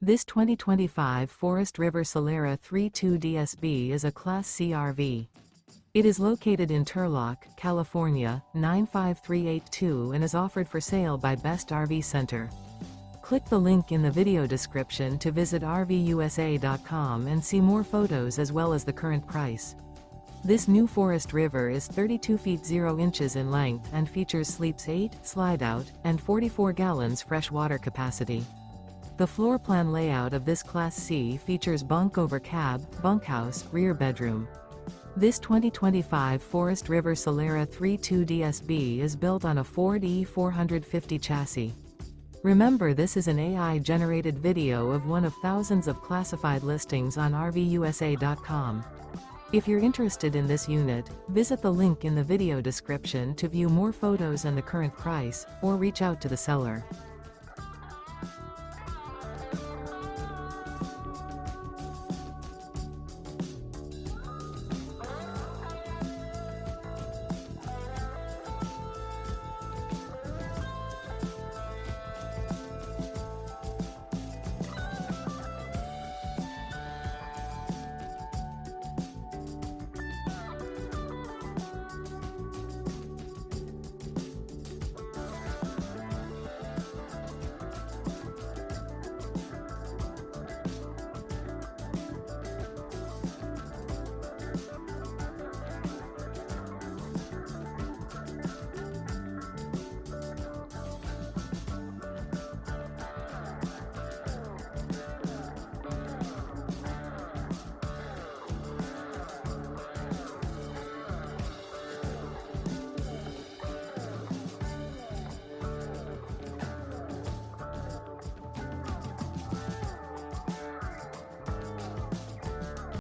This 2025 Forest River Solera 32DSB is a Class C RV. It is located in Turlock, California, 95382 and is offered for sale by Best RV Center. Click the link in the video description to visit RVUSA.com and see more photos as well as the current price. This new Forest River is 32 feet 0 inches in length and features sleeps 8, Slideout, and 44 gallons fresh water capacity. The floor plan layout of this Class C features bunk over cab, bunkhouse, rear bedroom. This 2025 Forest River Solera 32DSB is built on a Ford E450 chassis. Remember, this is an AI-generated video of one of thousands of classified listings on RVUSA.com. If you're interested in this unit, visit the link in the video description to view more photos and the current price, or reach out to the seller.